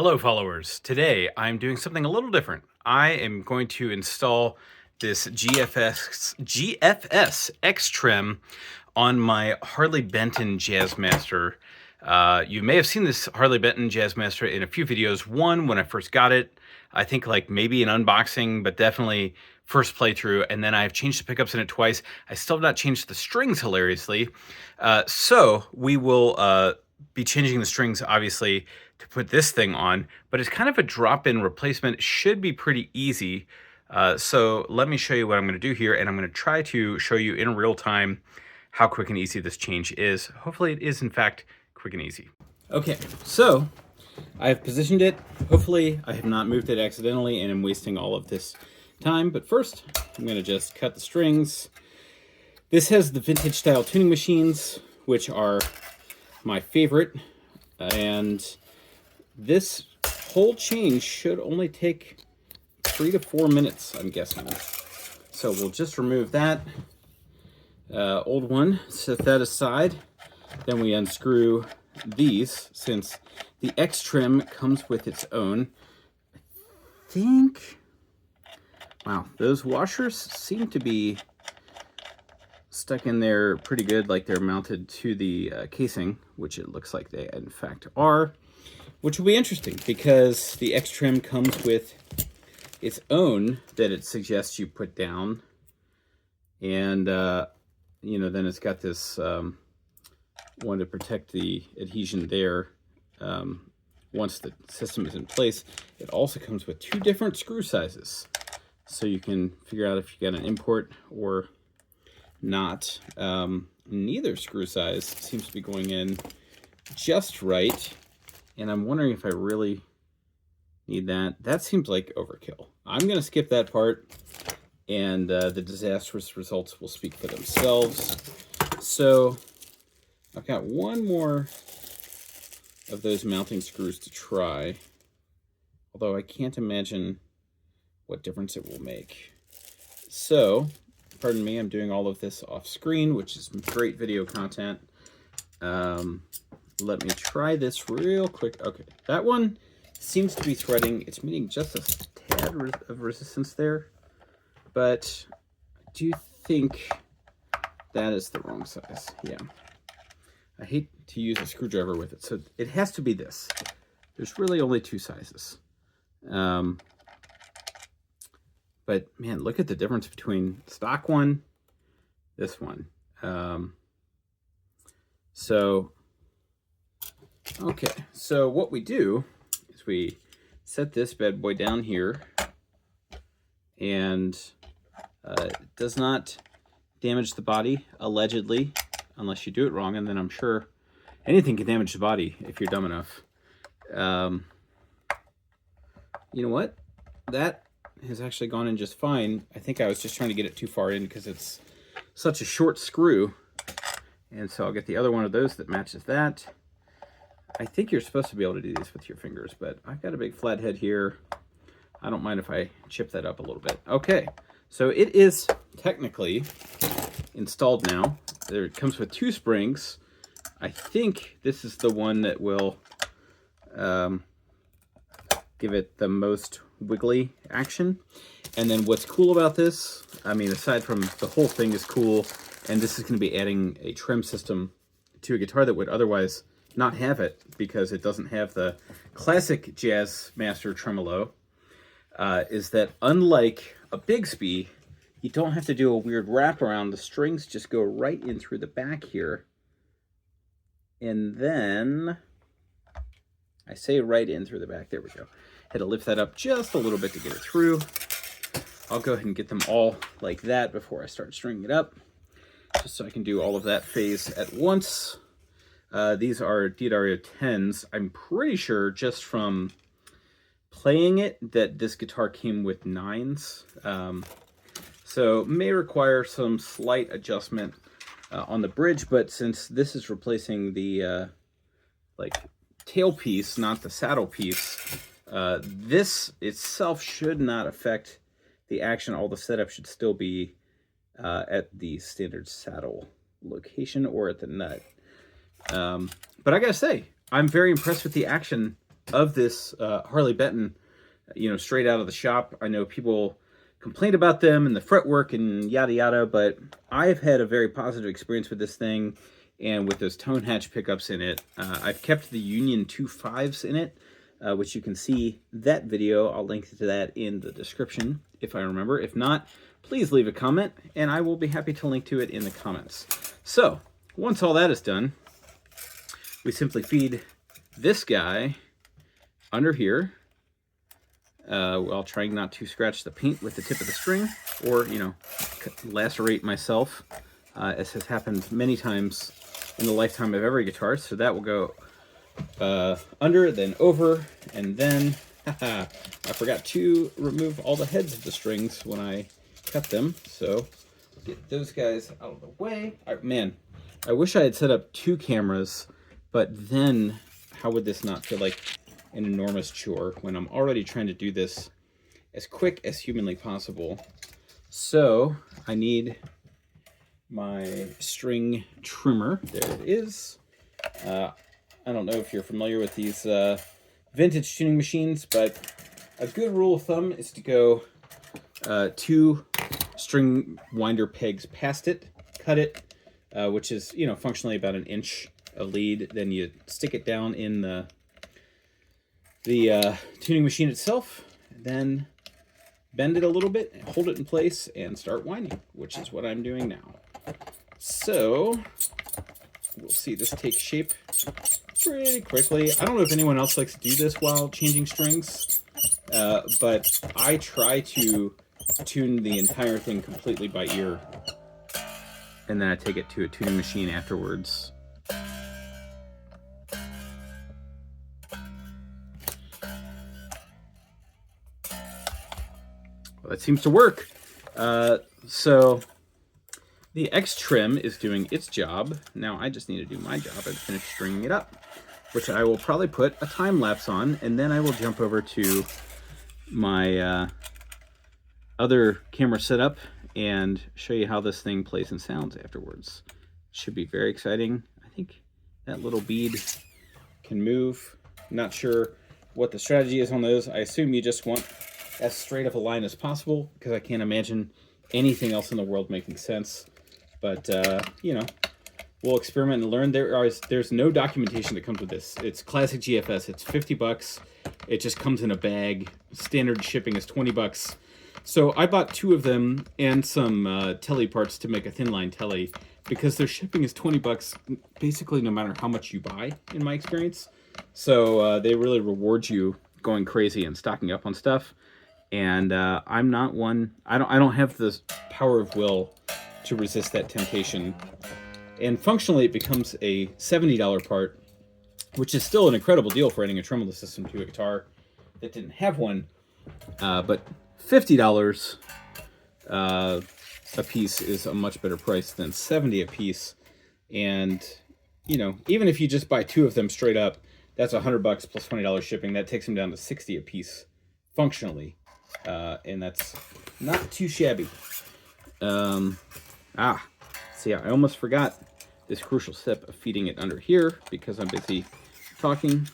Hello followers, today I'm doing something a little different. I am going to install this GFS X Trem on my Harley Benton Jazzmaster. You may have seen this Harley Benton Jazzmaster in a few videos. One, when I first got it, I think like maybe an unboxing, but definitely first playthrough. And then I've changed the pickups in it twice. I still have not changed the strings, hilariously. So we will be changing the strings, obviously, to put this thing on, but it's kind of a drop-in replacement. It should be pretty easy. So let me show you what I'm going to do here, and I'm going to try to show you in real time how quick and easy this change is. Hopefully it is, in fact, quick and easy. Okay, so I've positioned it. Hopefully I have not moved it accidentally and I'm wasting all of this time, but first I'm going to just cut the strings. This has the vintage style tuning machines, which are my favorite, and this whole change should only take 3 to 4 minutes, I'm guessing. So we'll just remove that old one, set that aside. Then we unscrew these, since the X Trem comes with its own. I think, wow, those washers seem to be stuck in there pretty good, like they're mounted to the casing, which it looks like they in fact are. Which will be interesting because the X Trem comes with its own that it suggests you put down. And, you know, then it's got this one to protect the adhesion there once the system is in place. It also comes with 2 different screw sizes. So you can figure out if you got an import or not. Neither screw size seems to be going in just right. And I'm wondering if I really need that. That seems like overkill. I'm going to skip that part, and the disastrous results will speak for themselves. So I've got one more of those mounting screws to try, although I can't imagine what difference it will make. So, pardon me, I'm doing all of this off screen, which is great video content. Let me try this real quick. Okay, that one seems to be threading. It's meeting just a tad of resistance there, but I do think that is the wrong size. Yeah. I hate to use a screwdriver with it, so it has to be this. There's really only 2 sizes. But man, look at the difference between stock one, this one. Okay, so what we do is we set this bad boy down here, and it does not damage the body, allegedly, unless you do it wrong, and then I'm sure anything can damage the body if you're dumb enough. You know what? That has actually gone in just fine. I think I was just trying to get it too far in because it's such a short screw. And so I'll get the other one of those that matches that. I think you're supposed to be able to do these with your fingers, but I've got a big flat head here. I don't mind if I chip that up a little bit. Okay, so it is technically installed now. It comes with 2 springs. I think this is the one that will give it the most wiggly action. And then what's cool about this, I mean, aside from the whole thing is cool, and this is going to be adding a trem system to a guitar that would otherwise not have it because it doesn't have the classic Jazzmaster tremolo, is that unlike a Bigsby, you don't have to do a weird wraparound. The strings just go right in through the back here. And then, I say right in through the back, there we go. Had to lift that up just a little bit to get it through. I'll go ahead and get them all like that before I start stringing it up, just so I can do all of that phase at once. These are D'Addario 10s. I'm pretty sure just from playing it that this guitar came with 9s. So may require some slight adjustment on the bridge, but since this is replacing the like tailpiece, not the saddle piece, this itself should not affect the action. All the setup should still be at the standard saddle location or at the nut. But I gotta say, I'm very impressed with the action of this Harley Benton, you know, straight out of the shop. I know people complained about them and the fretwork and yada yada, but I've had a very positive experience with this thing and with those tone hatch pickups in it. I've kept the Union 2.5s in it, which you can see that video. I'll link to that in the description if I remember. If not, please leave a comment and I will be happy to link to it in the comments. So once all that is done, we simply feed this guy under here, while trying not to scratch the paint with the tip of the string or, you know, lacerate myself, as has happened many times in the lifetime of every guitar. So that will go under, then over, and then I forgot to remove all the heads of the strings when I cut them. So get those guys out of the way. Man, I wish I had set up 2 cameras, but then how would this not feel like an enormous chore when I'm already trying to do this as quick as humanly possible? So I need my string trimmer. There it is. I don't know if you're familiar with these vintage tuning machines, but a good rule of thumb is to go 2 string winder pegs past it, cut it, which is, you know, functionally about 1 inch of lead. Then you stick it down in the tuning machine itself, then bend it a little bit, hold it in place, and start winding, which is what I'm doing now. So we'll see this take shape pretty quickly. I don't know if anyone else likes to do this while changing strings, but I try to tune the entire thing completely by ear, and then I take it to a tuning machine afterwards. Well, that seems to work. So the X Trem is doing its job. Now I just need to do my job and finish stringing it up, which I will probably put a time lapse on, and then I will jump over to my other camera setup and show you how this thing plays and sounds afterwards. Should be very exciting. I think that little bead can move. Not sure what the strategy is on those. I assume you just want as straight of a line as possible, because I can't imagine anything else in the world making sense. But, you know, we'll experiment and learn. There's no documentation that comes with this. It's classic GFS. It's 50 bucks. It just comes in a bag. Standard shipping is 20 bucks. So I bought 2 of them and some telly parts to make a thin line telly, because their shipping is 20 bucks basically no matter how much you buy, in my experience. So they really reward you going crazy and stocking up on stuff. And I'm not one. I don't have the power of will to resist that temptation. And functionally, it becomes a $70 part, which is still an incredible deal for adding a tremolo system to a guitar that didn't have one. But $50 a piece is a much better price than $70 a piece. And, you know, even if you just buy 2 of them straight up, that's $100 plus $20 shipping. That takes them down to $60 a piece functionally. And that's not too shabby. See, I almost forgot this crucial step of feeding it under here because I'm busy talking.